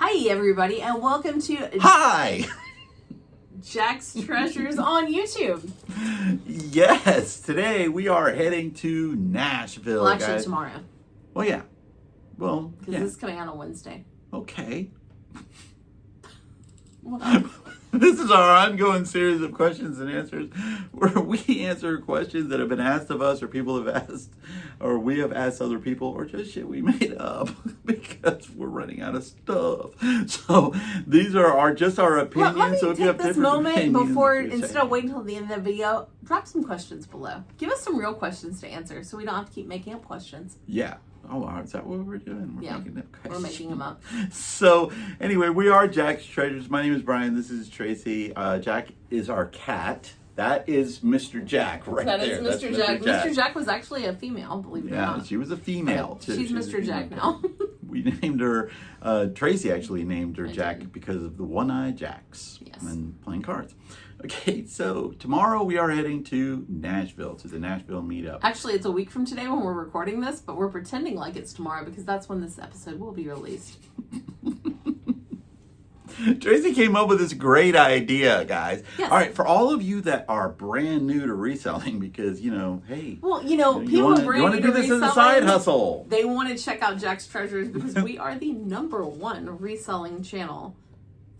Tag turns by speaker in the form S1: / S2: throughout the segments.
S1: Hi, everybody, and welcome to
S2: Hi!
S1: Jack's Treasures on YouTube.
S2: Yes, today we are heading to Nashville,
S1: Well, actually,
S2: guys.
S1: tomorrow.
S2: Well, yeah. Well,
S1: Because
S2: yeah.
S1: this is coming out on Wednesday.
S2: Okay.
S1: What?
S2: This is our ongoing series of questions and answers where we answer questions that have been asked of us or people have asked or we have asked other people or just shit we made up because we're running out of stuff. So these are just our opinions.
S1: Let me
S2: so if you
S1: take
S2: have
S1: this
S2: different
S1: moment
S2: opinions,
S1: before,
S2: you're
S1: instead
S2: saying-
S1: of waiting until the end of the video, drop some questions below. Give us some real questions to answer so we don't have to keep making up questions.
S2: Yeah. Oh, is that what we're doing?
S1: Yeah, we're making them up.
S2: So, anyway, we are Jack's Treasures. My name is Brian. This is Tracy. Jack is our cat. That is Mr. Jack right
S1: That
S2: there.
S1: is Mr. Jack. Mr. Jack was actually a female, believe it or not.
S2: Yeah, she was a female, too.
S1: She's Mr. Jack now.
S2: We named her, Tracy actually named her
S1: I
S2: Jack
S1: did.
S2: because of the one-eyed Jacks.
S1: Yes.
S2: And playing cards. Okay, so tomorrow we are heading to Nashville, to the Nashville meetup.
S1: Actually, it's a week from today when we're recording this, but we're pretending like it's tomorrow because that's when this episode will be released.
S2: Tracy came up with this great idea, guys.
S1: Yes.
S2: All right, for all of you that are brand new to reselling, because, hey.
S1: Well, people
S2: you
S1: are brand
S2: want
S1: new
S2: to do this as a side hustle.
S1: They want to check out Jack's Treasures because we are the #1 reselling channel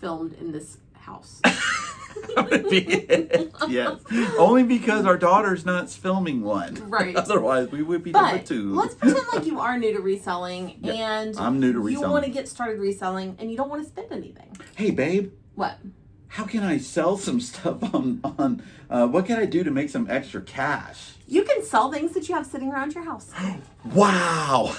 S1: filmed in this house.
S2: That would be it. Yes. Only because our daughter's not filming one.
S1: Right.
S2: Otherwise, we would be number
S1: But
S2: 2.
S1: let's pretend like you are new to reselling and
S2: I'm new to
S1: you
S2: reselling.
S1: want to get started reselling and you don't want to spend anything.
S2: Hey, babe.
S1: What?
S2: How can I sell some stuff on what can I do to make some extra cash?
S1: You can sell things that you have sitting around your house.
S2: Wow.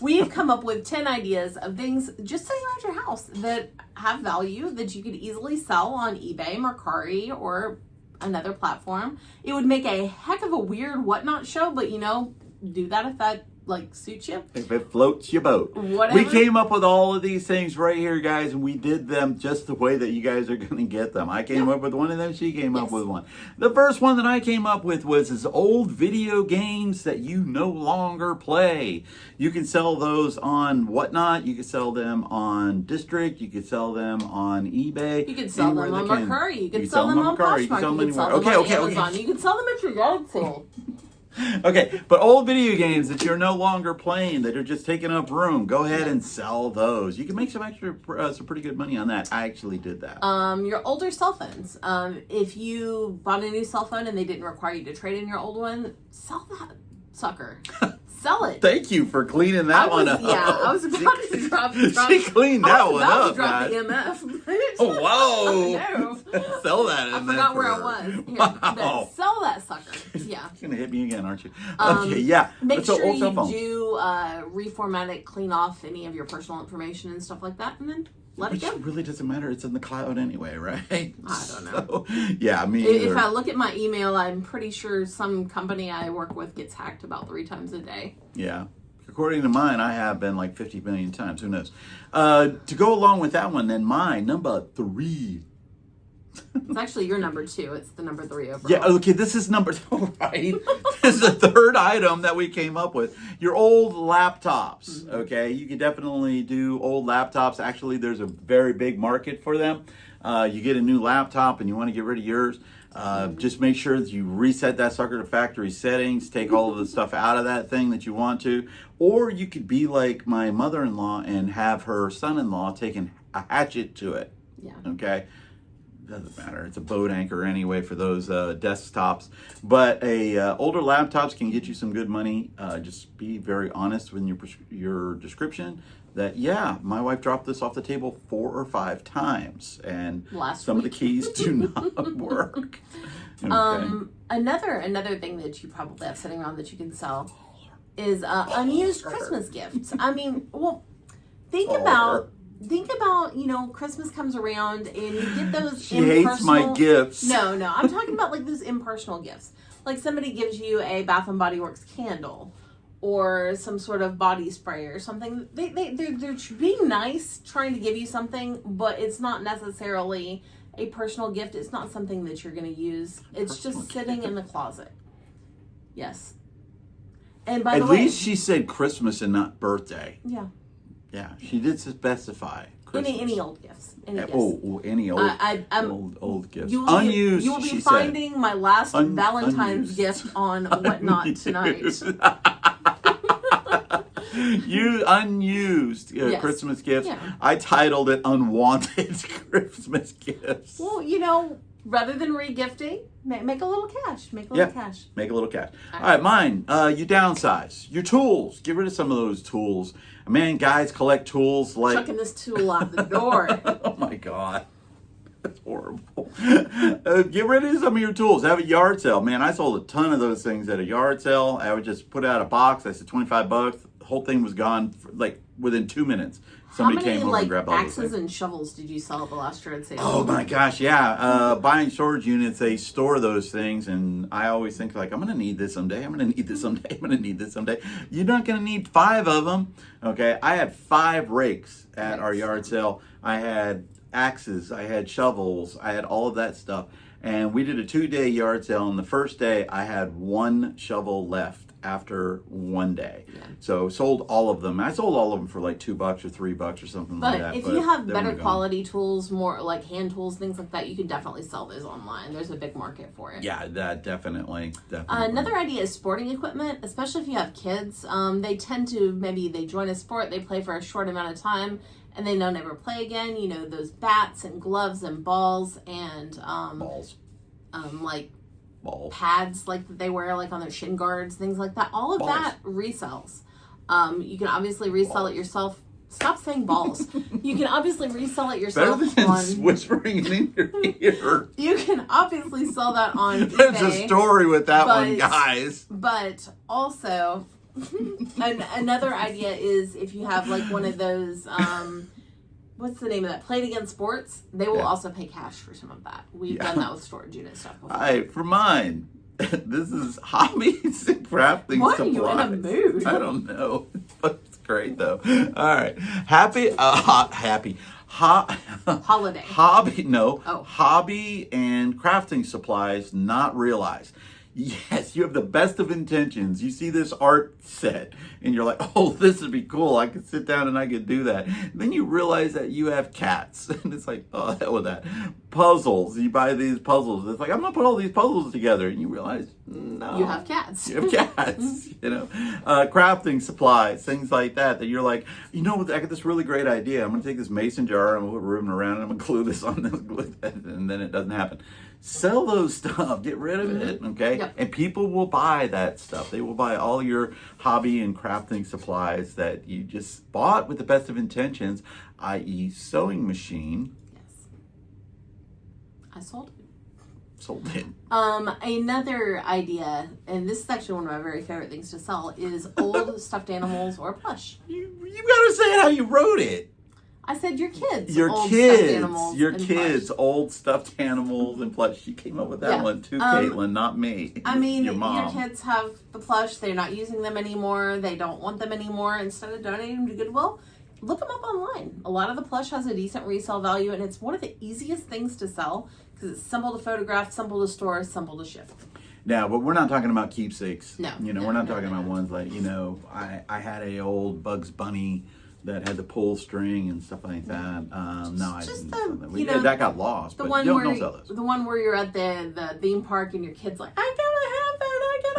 S1: We've come up with 10 ideas of things just sitting around your house that have value that you could easily sell on eBay, Mercari, or another platform. It would make a heck of a weird whatnot show, but do that if that suits you.
S2: If it floats your boat.
S1: Whatever.
S2: We came up with all of these things right here, guys, and we did them just the way that you guys are going to get them. I came up with one, and then she came up with one. The first one that I came up with was old video games that you no longer play. You can sell those on Whatnot. You can sell them on District. You can sell them on eBay.
S1: You can sell them on Mercari. You can sell them on
S2: Mercari.
S1: Poshmark. You can sell them on Amazon. You can sell them at your yard sale.
S2: Okay, but old video games that you're no longer playing, that are just taking up room, go ahead and sell those. You can make some pretty good money on that. I actually did that.
S1: Your older cell phones. If you bought a new cell phone and they didn't require you to trade in your old one, sell that sucker. Sell it.
S2: Thank you for cleaning that one up.
S1: Yeah, I was about to drop.
S2: She cleaned that one up,
S1: drop
S2: guys.
S1: the MF.
S2: Oh, whoa.
S1: No.
S2: Sell that in
S1: I forgot where I was. Here,
S2: Wow.
S1: sell that sucker. Yeah.
S2: You're going to hit me again, aren't you? Okay, yeah.
S1: Make
S2: So
S1: sure
S2: old cell
S1: you
S2: phones.
S1: do reformat it, clean off any of your personal information and stuff like that, and then let it
S2: Which
S1: go.
S2: really doesn't matter. It's in the cloud anyway, right?
S1: I don't know.
S2: So, yeah, me
S1: If
S2: either.
S1: I look at my email, I'm pretty sure some company I work with gets hacked about 3 times a day.
S2: Yeah. According to mine, I have been like 50 million times. Who knows? To go along with that one, then mine, number 3.
S1: It's actually your number 2. It's the number 3 overall.
S2: Yeah, okay, this is number 2, right? This is the third item that we came up with. Your old laptops, okay? You can definitely do old laptops. Actually, there's a very big market for them. You get a new laptop and you want to get rid of yours. Just make sure that you reset that sucker to factory settings, take all of the stuff out of that thing that you want to. Or you could be like my mother-in-law and have her son-in-law taking a hatchet to it.
S1: Yeah.
S2: Okay? Doesn't matter. It's a boat anchor anyway for those desktops. But older laptops can get you some good money. Just be very honest with your description. That my wife dropped this off the table 4 or 5 times, and some of the keys do not work. Okay.
S1: Another thing that you probably have sitting around that you can sell is unused Christmas gifts. I mean, well, think about Christmas comes around and you get those
S2: She hates my gifts.
S1: No, I'm talking about those impersonal gifts. Like somebody gives you a Bath and Body Works candle or some sort of body spray or something. They're being nice, trying to give you something, but it's not necessarily a personal gift. It's not something that you're going to use. It's just sitting in the closet. Yes. And by the way,
S2: At least she said Christmas and not birthday.
S1: yeah.
S2: Yeah, she did specify Christmas.
S1: Any old gifts. Any gifts.
S2: Any old gifts.
S1: You
S2: Unused.
S1: You will be
S2: she
S1: finding my last Valentine's
S2: unused.
S1: gift on Whatnot tonight.
S2: Unused
S1: Yes.
S2: Christmas gifts.
S1: Yeah.
S2: I titled it "Unwanted Christmas Gifts."
S1: Well, rather than regifting, make a little cash. Make a little cash.
S2: Make a little cash. All right, mine. You downsize your tools. Get rid of some of those tools. Man, guys collect tools like
S1: Chucking this tool out the door.
S2: Oh my God. That's horrible. Get rid of some of your tools. Have a yard sale. Man, I sold a ton of those things at a yard sale. I would just put out a box. I said $25. The whole thing was gone within 2 minutes. Somebody came over and grabbed all those
S1: axes
S2: things.
S1: and shovels did you sell at the last yard sale?
S2: Oh my gosh, yeah. Buying storage units, they store those things, and I always think I'm going to need this someday. I'm going to need this someday. I'm going to need this someday. You're not going to need 5 of them. Okay, I had 5 rakes at our yard sale. I had axes, I had shovels, I had all of that stuff. And we did a 2-day yard sale, and the first day I had 1 shovel left after 1 day. Yeah. So sold all of them. I sold all of them for like $2 or $3 or something like that.
S1: But if you have better quality tools, more like hand tools, things like that, you can definitely sell those online. There's a big market for it.
S2: Yeah, that definitely.
S1: Another idea is sporting equipment, especially if you have kids. They tend to, maybe they join a sport, they play for a short amount of time, and they don't ever play again. Those bats and gloves and balls and
S2: balls.
S1: Balls. Pads that they wear on their shin guards, things like that. All of
S2: balls.
S1: that resells. You can obviously resell it yourself. Stop saying balls. You can obviously resell it yourself.
S2: Better than whispering in your ear.
S1: You can obviously sell that on eBay.
S2: There's a story with that one, guys.
S1: But also, another idea is if you have one of those, what's the name of that? Play It Again Sports. They will also pay cash for some of that. We've done that with storage unit stuff before.
S2: All right, for mine, this is hobbies and crafting
S1: Why
S2: supplies.
S1: are you in a mood?
S2: I don't know. But it's great, though. All right. Holiday. Hobby and crafting supplies not realized. Yes, you have the best of intentions. You see this art set and you're like, oh, this would be cool. I could sit down and I could do that. Then you realize that you have cats. And it's like, oh, hell with that. Puzzles. You buy these puzzles. It's like, I'm going to put all these puzzles together. And you realize, no.
S1: You have cats.
S2: You have cats. Crafting supplies, things like that. That you're like, I got this really great idea. I'm going to take this mason jar, I'm going to put ribbon around it, I'm going to glue this on this, glue that, and then it doesn't happen. Sell those stuff. Get rid of it, okay? Yep. And people will buy that stuff. They will buy all your hobby and crafting supplies that you just bought with the best of intentions, i.e. sewing machine.
S1: Yes. I sold it.
S2: Sold it.
S1: Another idea, and this is actually one of my very favorite things to sell, is old stuffed animals or plush.
S2: You gotta say it how you wrote it.
S1: I said your kids.
S2: Old stuffed animals and plush. You came up with that one too, Caitlin, not me.
S1: I mean,
S2: your mom.
S1: Your kids have the plush. They're not using them anymore. They don't want them anymore. Instead of donating them to Goodwill, look them up online. A lot of the plush has a decent resale value, and it's one of the easiest things to sell because it's simple to photograph, simple to store, simple to ship.
S2: Now, but we're not talking about keepsakes.
S1: No.
S2: We're not talking about ones like, I had a old Bugs Bunny that had the pull string and stuff like that. I didn't. That got lost.
S1: The
S2: but
S1: one
S2: don't sell those.
S1: The one where you're at the theme park and your kid's like, I gotta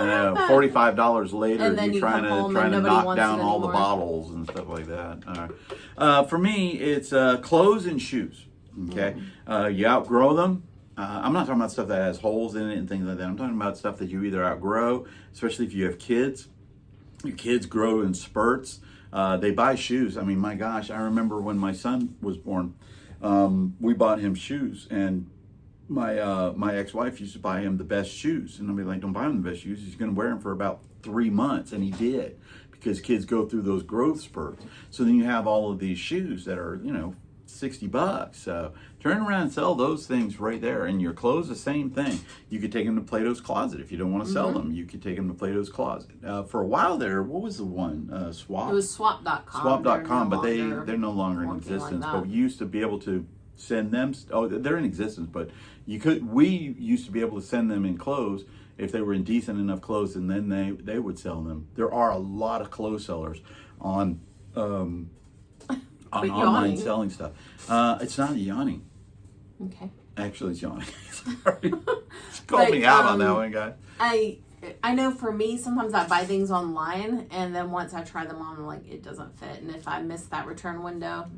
S1: have that.
S2: $45 later,
S1: and then
S2: you're trying to knock down all the bottles and stuff like that. All right. For me, it's clothes and shoes. Okay, you outgrow them. I'm not talking about stuff that has holes in it and things like that. I'm talking about stuff that you either outgrow, especially if you have kids. Your kids grow in spurts. They buy shoes. I mean, my gosh, I remember when my son was born, we bought him shoes, and my ex-wife used to buy him the best shoes. And I'd be like, don't buy him the best shoes. He's going to wear them for about 3 months. And he did, because kids go through those growth spurts. So then you have all of these shoes that are, $60. So turn around and sell those things right there. And your clothes, the same thing. You could take them to Plato's Closet if you don't want to sell them. You could take them to Plato's Closet. For a while there, what was the one? Swap?
S1: It was swap.com.
S2: Swap.com, but they're no longer in existence. But we used to be able to send them. Oh, they're in existence, but we used to be able to send them in clothes if they were in decent enough clothes, and then they would sell them. There are a lot of clothes sellers on on
S1: But
S2: online
S1: yawning.
S2: selling stuff. It's not yawning.
S1: Okay.
S2: Actually, it's yawning. Sorry. Call me out on that one, guys.
S1: I know for me, sometimes I buy things online, and then once I try them on, I'm like, it doesn't fit. And if I miss that return window.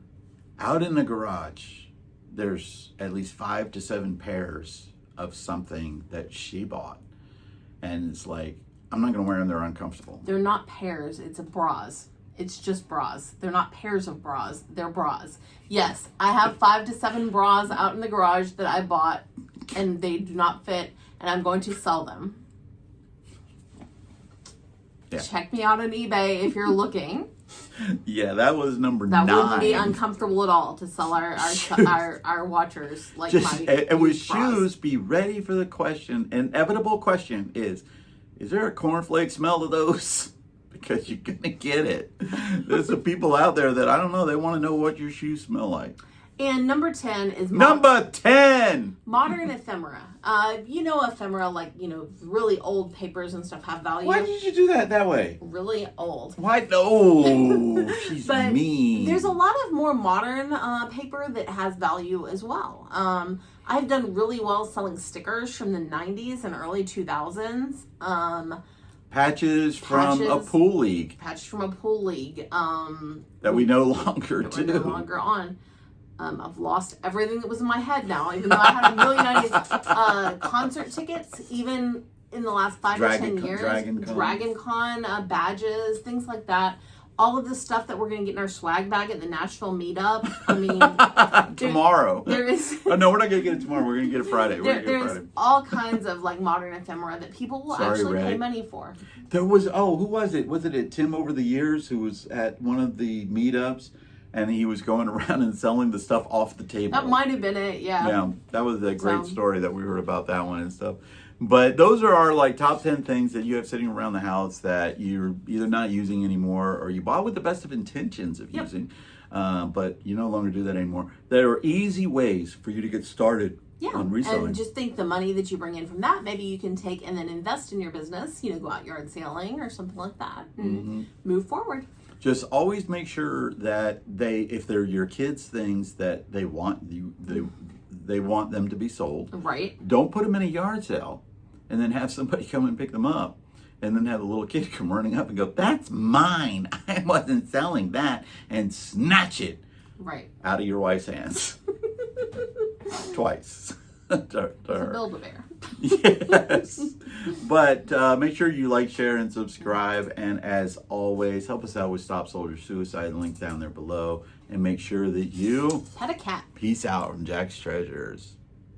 S2: Out in the garage, there's at least 5 to 7 pairs of something that she bought. And it's like, I'm not going to wear them. They're uncomfortable.
S1: They're not pairs. It's bras. It's just bras. They're not pairs of bras. They're bras. Yes, I have 5 to 7 bras out in the garage that I bought, and they do not fit, and I'm going to sell them.
S2: Yeah.
S1: Check me out on eBay if you're looking.
S2: Yeah, that was number
S1: That
S2: 9.
S1: wouldn't be uncomfortable at all to sell our watchers like
S2: Just,
S1: my
S2: and with
S1: used bras.
S2: shoes, be ready for the question. Inevitable question is there a cornflake smell to those? Because you're going to get it. There's some people out there that, I don't know, they want to know what your shoes smell like.
S1: And number 10 is
S2: Number 10!
S1: modern ephemera. Ephemera, like, really old papers and stuff have value.
S2: Why did you do that way?
S1: Really old.
S2: Why? No, she's
S1: But
S2: mean.
S1: there's a lot of more modern paper that has value as well. I've done really well selling stickers from the 90s and early 2000s.
S2: Patches from a pool league.
S1: Patches from a pool league.
S2: That we no longer
S1: that
S2: do.
S1: we're no longer on. I've lost everything that was in my head now, even though I had a million ideas. Concert tickets, even in the last 5 to 10 years. Dragon Con badges, things like that. All of the stuff that we're going to get in our swag bag at the Nashville meetup. I mean,
S2: tomorrow.
S1: There is.
S2: Oh, no, we're not going to get it tomorrow. We're going to get it Friday.
S1: There's all kinds of like modern ephemera that people will actually pay money for.
S2: There was, who was it? Was it Tim over the years who was at one of the meetups? And he was going around and selling the stuff off the table.
S1: That might have been it, yeah.
S2: Yeah, that was a great story that we heard about that one and stuff. But those are our like top 10 things that you have sitting around the house that you're either not using anymore or you bought with the best of intentions of using. But you no longer do that anymore. There are easy ways for you to get started on reselling.
S1: And just think the money that you bring in from that, maybe you can take and then invest in your business, go out yard sailing or something like that and move forward.
S2: Just always make sure that if they're your kids' things that they want they want them to be sold.
S1: Right.
S2: Don't put them in a yard sale and then have somebody come and pick them up and then have the little kid come running up and go, "That's mine. I wasn't selling that," and snatch it out of your wife's hands. Twice. to her.
S1: Build-A-Bear.
S2: Yes. But make sure you like, share, and subscribe. And as always, help us out with Stop Soldier Suicide. Link down there below. And make sure that you
S1: Pet a cat.
S2: peace out from Jack's Treasures.